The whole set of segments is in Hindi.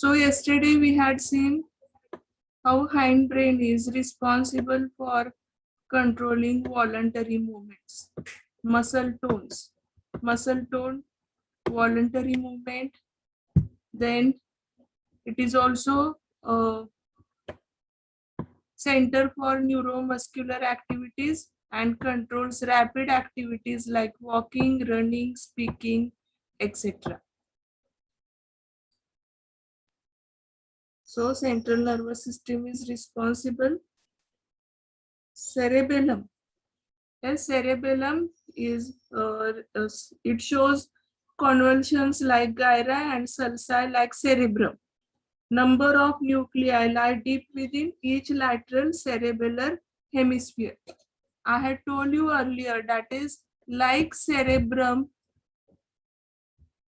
So yesterday we had seen how hindbrain is responsible for controlling voluntary movements, muscle tones, muscle tone, voluntary movement. Then it is also a center for neuromuscular activities and controls rapid activities like walking, running, speaking, etc. So central nervous system is responsible. Cerebellum. Yes, cerebellum is it shows convolutions like gyri and sulci like cerebrum. Number of nuclei lie deep within each lateral cerebellar hemisphere. I had told you earlier that is like cerebrum.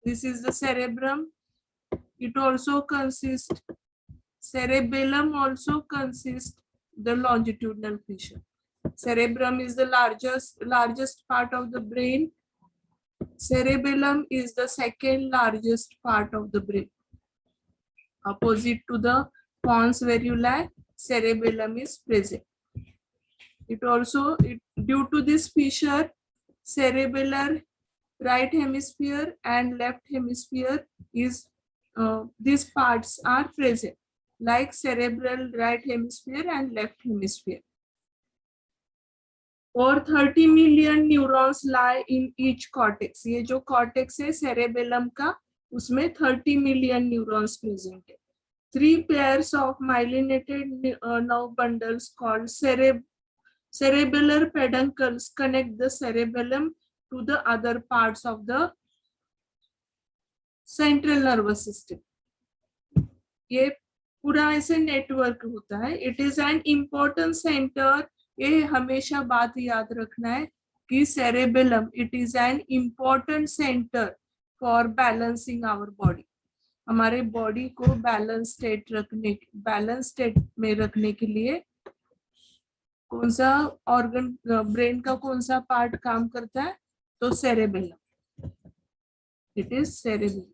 This is the cerebrum. It also consists, cerebellum also consists the longitudinal fissure. Cerebrum is the largest part of the brain. Cerebellum is the second largest part of the brain. Opposite to the pons variculi, cerebellum is present. Due to this fissure, cerebellar right hemisphere and left hemisphere is these parts are present, like cerebral right hemisphere and left hemisphere. और 30 million neurons lie in each cortex. ये जो cortex है cerebellum का, उसमें 30 million neurons present है. 3 pairs of myelinated nerve bundles called cerebellar peduncles connect the cerebellum to the other parts of the central nervous system. ये पूरा ऐसे नेटवर्क होता है. It is an important center. ये हमेशा बात याद रखना है कि cerebellum, it is an important center for balancing our body. हमारे बॉडी को बैलेंस स्टेट में रखने के लिए कौन सा ऑर्गन, ब्रेन का कौन सा पार्ट काम करता है? तो cerebellum. It is cerebellum.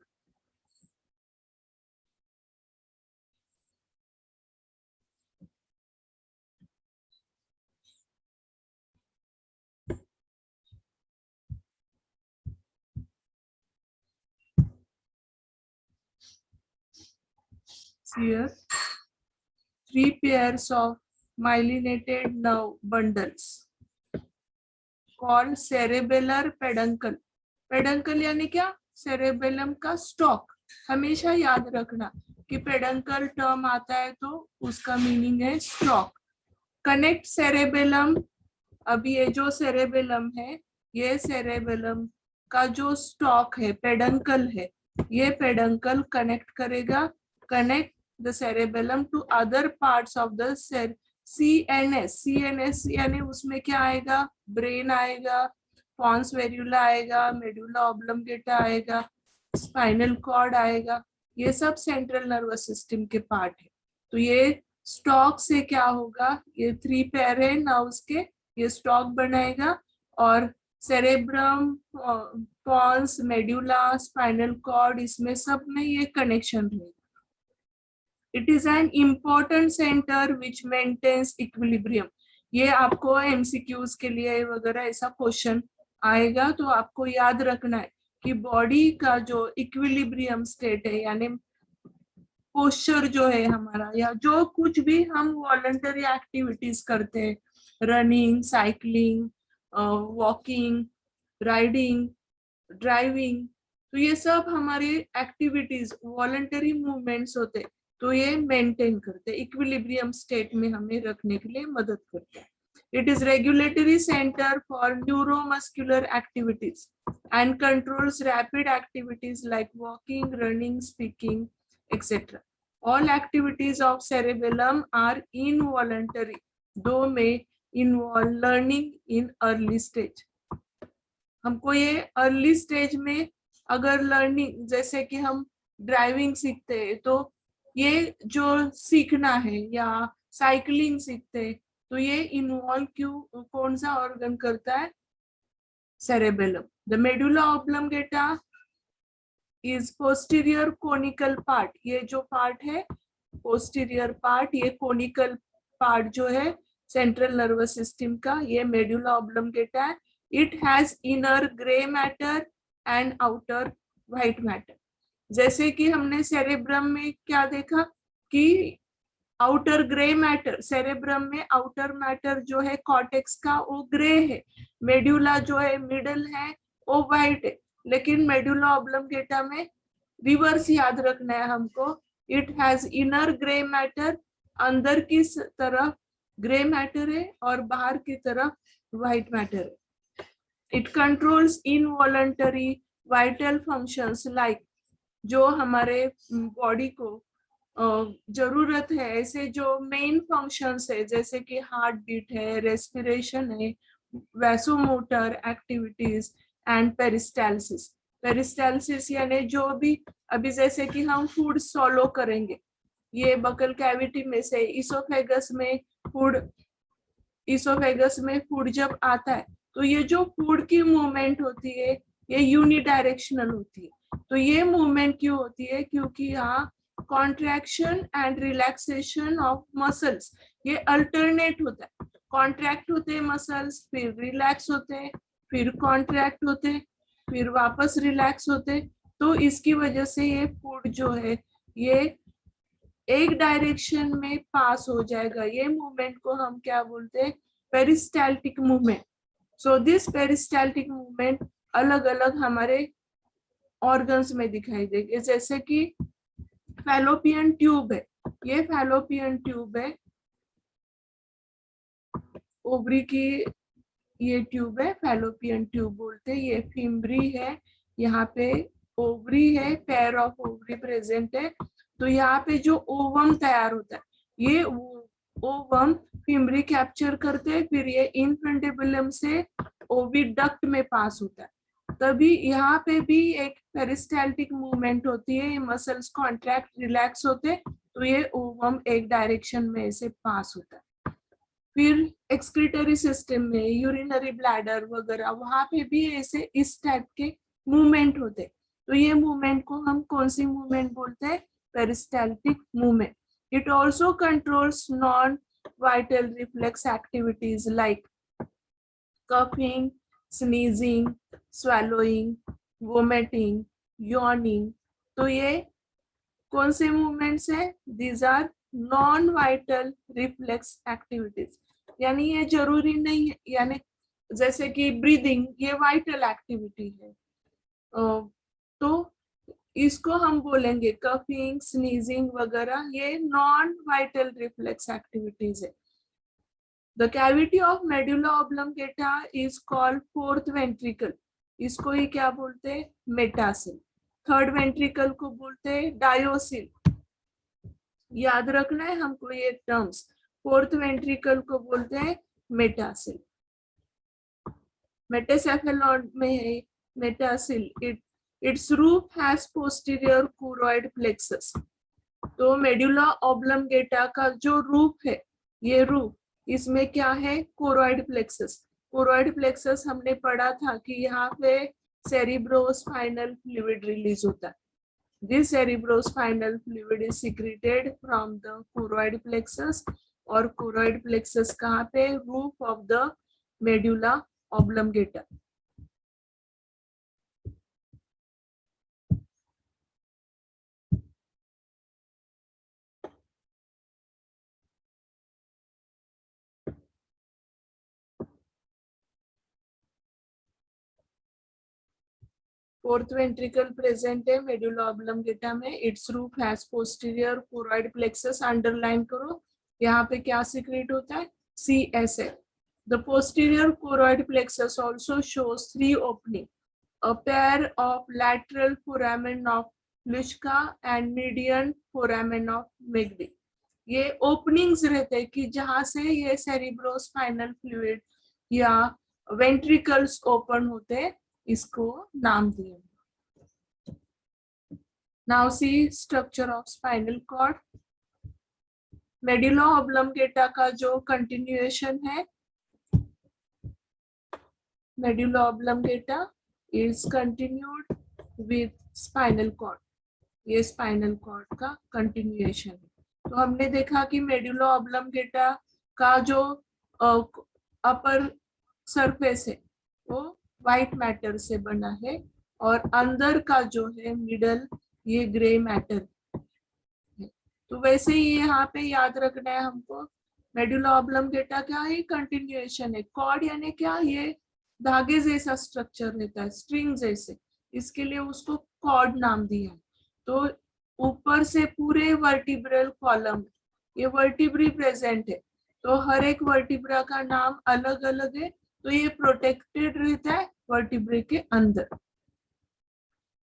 Here, 3 pairs of myelinated nerve bundles called cerebellar peduncle. Peduncle यानी क्या? cerebellum का स्टॉक. हमेशा याद रखना कि peduncle टर्म आता है तो उसका मीनिंग है स्टॉक. Connect cerebellum. अभी ये जो cerebellum है, ये cerebellum का जो स्टॉक है, peduncle है, ये peduncle कनेक्ट करेगा, connect the cerebellum to other parts of the CNS. CNS यानी उसमें क्या आएगा? ब्रेन आएगा, pons varicula आएगा, medulla oblongata आएगा, स्पाइनल कॉर्ड आएगा. ये सब सेंट्रल नर्वस सिस्टम के पार्ट है. तो ये स्टॉक से क्या होगा? ये 3 पेयर है नर्व्स के, ये स्टॉक बनाएगा और cerebrum, pons, medulla, spinal cord, इसमें सब में ये कनेक्शन रहेगा. It is an important center which maintains equilibrium. ये आपको MCQs के लिए वगैरह ऐसा क्वेश्चन आएगा तो आपको याद रखना है कि बॉडी का जो इक्विलिब्रियम स्टेट है, यानी पोस्चर जो है हमारा, या जो कुछ भी हम वॉलंटरी एक्टिविटीज करते हैं, running, cycling, walking, riding, driving, तो ये सब हमारी एक्टिविटीज वॉलंटरी मूवमेंट्स होते हैं. तो ये मेंटेन करते हैं, इक्विलिब्रियम स्टेट में हमें रखने के लिए मदद करते हैं. It is regulatory centre for neuromuscular activities and controls rapid activities like walking, running, speaking, etc. All activities of cerebellum are involuntary, though may involve learning in early stage. हमको ये अर्ली स्टेज में अगर लर्निंग, जैसे कि हम ड्राइविंग सीखते हैं तो ये जो सीखना है, या साइकिलिंग सीखते हैं तो ये इन्वॉल्व क्यों, कौन सा ऑर्गन करता है? Cerebellum. The medulla oblongata is posterior conical part, ये जो पार्ट है पोस्टीरियर पार्ट, ये कोनिकल पार्ट जो है सेंट्रल नर्वस सिस्टम का, ये मेडुला ऑब्लंगेटा है। It has inner grey matter and outer white matter. जैसे कि हमने सेरेब्रम में क्या देखा कि आउटर ग्रे मैटर, सेरेब्रम में आउटर मैटर जो है कॉर्टेक्स का वो ग्रे है, मेडुला जो है मिडल है वो व्हाइट है। लेकिन मेडुला ऑब्लंगेटा में रिवर्स याद रखना है हमको, it has inner grey matter, अंदर की तरफ ग्रे मैटर है और बाहर की तरफ व्हाइट मैटर है। It controls involuntary vital functions like, जो हमारे बॉडी को जरूरत है ऐसे जो मेन फंक्शंस है, जैसे कि हार्ट बीट है, रेस्पिरेशन है, vasomotor activities and peristalsis. Peristalsis यानी जो भी अभी जैसे कि हम फूड सॉलो करेंगे, ये बकल कैविटी में से इसोफेगस में फूड जब आता है तो ये जो फूड की मूवमेंट होती है ये यूनिडायरेक्शनल होती है। तो ये मूवमेंट क्यों होती है? क्योंकि यहाँ contraction and relaxation of muscles ये अल्टरनेट होता है। कॉन्ट्रैक्ट होते हैं मसल्स, फिर रिलैक्स होते हैं, फिर कॉन्ट्रैक्ट होते हैं, फिर वापस रिलैक्स होते हैं। तो इसकी वजह से ये फूड जो है ये एक डायरेक्शन में पास हो जाएगा। ये मूवमेंट को हम क्या बोलते हैं? Peristaltic movement. So this peristaltic movement अलग अलग हमारे ऑर्गन्स में दिखाई देगी। जैसे कि फैलोपियन ट्यूब है, ये फैलोपियन ट्यूब है, ओवरी की ये ट्यूब है, फैलोपियन ट्यूब बोलते हैं। ये फिम्बरी है, यहाँ पे ओवरी है, पेयर ऑफ ओवरी प्रेजेंट है। तो यहाँ पे जो ओवम तैयार होता है, ये ओवम फिम्बरी कैप्चर करते हैं, फिर ये इन्फेंटिबुलम से ओविडक्ट में पास होता है। तभी यहाँ पे भी एक पेरिस्टाल्टिक मूवमेंट होती है, मसल्स कॉन्ट्रैक्ट रिलैक्स होते हैं, तो ये ओवम एक डायरेक्शन में से पास होता है। फिर एक्सक्रीटरी सिस्टम में यूरिनरी ब्लैडर वगैरह, वहां पे भी ऐसे इस टाइप के मूवमेंट होते हैं। तो ये मूवमेंट को हम कौन सी मूवमेंट बोलते हैं? Peristaltic movement. It also controls non vital reflex activities like coughing, sneezing, swallowing, vomiting, yawning। तो ये कौन से मूवमेंट्स है? These are non vital reflex activities. यानी ये जरूरी नहीं है, यानी जैसे कि ब्रीदिंग ये वाइटल एक्टिविटी है, तो इसको हम बोलेंगे कफिंग, स्नीजिंग वगैरह ये नॉन वाइटल रिफ्लेक्स एक्टिविटीज है। The cavity of medulla oblongata is called fourth ventricle। इसको ही क्या बोलते हैं? मेटासिल। थर्ड वेंट्रिकल को बोलते हैं डायोसिल। याद रखना है हमको ये टर्म्स। फोर्थ वेंट्रिकल को बोलते हैं मेटासिल। मेटासेफेलॉन में है मेटासिल। Its roof has posterior choroid plexus। तो मेडुला ऑब्लंगेटा का जो रूफ है, ये रूफ, इसमें क्या है? Choroid plexus. कोरोइड प्लेक्सस हमने पढ़ा था कि यहाँ पे सेरिब्रोस्पाइनल फ्लूइड रिलीज होता है। This cerebrospinal fluid is secreted from the choroid plexus. और कोरोइड प्लेक्सस कहाँ पे? Roof of the medulla oblongata. Fourth ventricle present है मेडुला ऑब्लंगेटा में। It's roof has posterior choroid plexus. Underline करो, यहाँ पे क्या सिक्रेट होता है? CSF। The posterior choroid plexus also shows 3 opening, a pair of lateral foramen of Luschka and median foramen of Megri। ये ओपनिंग्स रहते हैं कि जहां से ये सेरिब्रोस्पाइनल फ्लूइड या वेंट्रिकल्स ओपन होते हैं, इसको नाम दिए। Now see structure of spinal cord. Medulla oblongata का जो कंटिन्यूएशन है, medulla oblongata is continued with spinal cord, ये स्पाइनल कॉर्ड का कंटिन्यूएशन है। तो हमने देखा कि मेडुला ऑब्लंगेटा का जो अपर सरफेस है वो व्हाइट मैटर से बना है और अंदर का जो है मिडल ये ग्रे मैटर है। तो वैसे ही यहाँ पे याद रखना है हमको, मेडुला ऑब्लंगेटा क्या है, कंटिन्यूएशन है। कॉर्ड यानी क्या, ये धागे जैसा स्ट्रक्चर रहता है, स्ट्रिंग जैसे, इसके लिए उसको कॉर्ड नाम दिया है। तो ऊपर से पूरे वर्टिब्रल कॉलम, ये वर्टिब्री प्रेजेंट है, तो हर एक वर्टिब्रा का नाम अलग अलग है, तो ये प्रोटेक्टेड रहता है वर्टिब्रे के अंदर।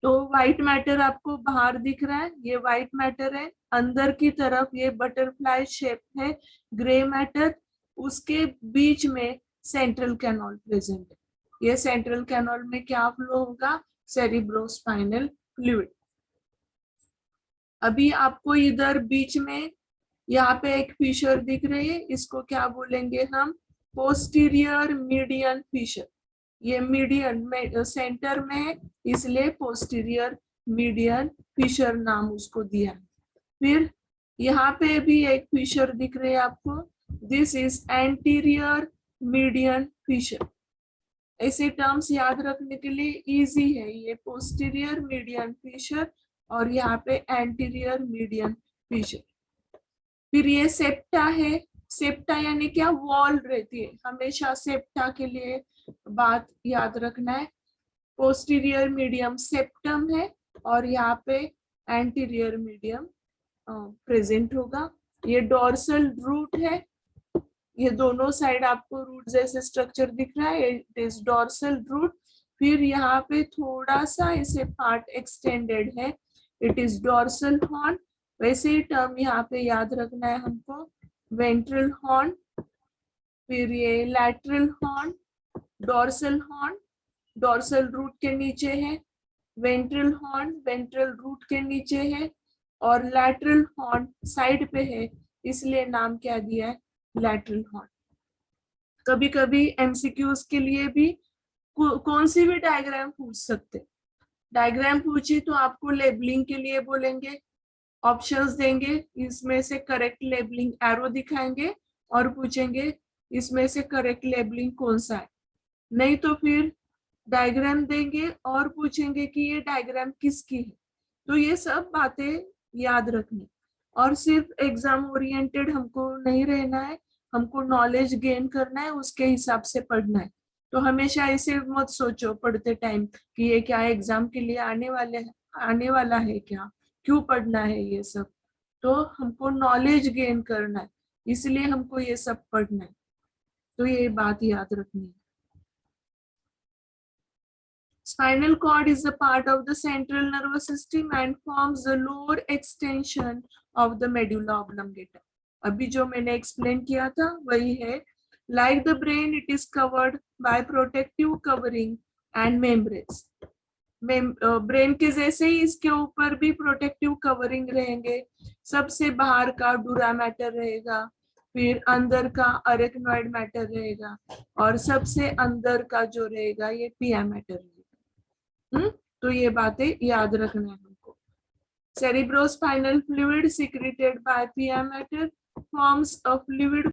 तो व्हाइट मैटर आपको बाहर दिख रहा है, ये व्हाइट मैटर है, अंदर की तरफ ये बटरफ्लाई शेप है ग्रे मैटर, उसके बीच में सेंट्रल कैनल प्रेजेंट है। ये सेंट्रल कैनल में क्या फ्लो होगा, सेरिब्रोस्पाइनल फ्लूइड। अभी आपको इधर बीच में यहाँ पे एक फिशर दिख रही है, इसको क्या बोलेंगे हम, पोस्टीरियर मीडियन फिशर। ये मीडियन में सेंटर में है, इसलिए पोस्टीरियर मीडियन फिशर नाम उसको दिया है। फिर यहाँ पे भी एक फिशर दिख रही है आपको, this is anterior median fissure. ऐसे टर्म्स याद रखने के लिए इजी है, ये पोस्टीरियर मीडियन फिशर और यहाँ पे एंटीरियर मीडियन फिशर। फिर ये सेप्टा है, सेप्टा यानी क्या, वॉल रहती है, हमेशा सेप्टा के लिए बात याद रखना है। पोस्टीरियर मीडियम सेप्टम है और यहाँ पे एंटीरियर मीडियम प्रेजेंट होगा। ये डोर्सल रूट है, ये दोनों साइड आपको रूट जैसे स्ट्रक्चर दिख रहा है, इट इज डोर्सल रूट। फिर यहाँ पे थोड़ा सा इसे पार्ट एक्सटेंडेड है, इट इज डोर्सल हॉर्न। वैसे ही टर्म यहाँ पे याद रखना है हमको, वेंट्रल हॉर्न, फिर ये lateral horn, dorsal horn dorsal root के नीचे है, वेंट्रल हॉर्न वेंट्रल रूट के नीचे है, और लैटरल हॉर्न साइड पे है, इसलिए नाम क्या दिया है, लैटरल हॉर्न। कभी कभी एमसीक्यूज के लिए भी कौन सी भी डायग्राम पूछ सकते, डायग्राम पूछी तो आपको लेबलिंग के लिए बोलेंगे, ऑप्शंस देंगे, इसमें से करेक्ट लेबलिंग एरो दिखाएंगे और पूछेंगे इसमें से करेक्ट लेबलिंग कौन सा है। नहीं तो फिर डायग्राम देंगे और पूछेंगे कि ये डायग्राम किसकी है। तो ये सब बातें याद रखनी, और सिर्फ एग्जाम ओरिएंटेड हमको नहीं रहना है, हमको नॉलेज गेन करना है, उसके हिसाब से पढ़ना है। तो हमेशा ऐसे मत सोचो पढ़ते टाइम कि ये क्या एग्जाम के लिए आने वाला है क्या, क्यों पढ़ना है ये सब। तो हमको नॉलेज गेन करना है, इसलिए हमको ये सब पढ़ना है। तो ये बात याद रखनी है। Spinal cord is a part of the central nervous system and forms the lower extension of the medulla oblongata. अभी जो मैंने explain किया था वही है। Like the brain, it is covered by protective covering and membranes. Brain के जैसे ही इसके ऊपर भी प्रोटेक्टिव कवरिंग रहेंगे। सबसे बाहर का डूरा मैटर रहेगा, फिर अंदर का अरेक्नॉइड मैटर रहेगा, और सबसे अंदर का जो रहेगा ये पिया मैटर रहेगा। तो ये बातें याद रखना है हमको। Cerebrospinal fluid secreted by pia mater forms a fluid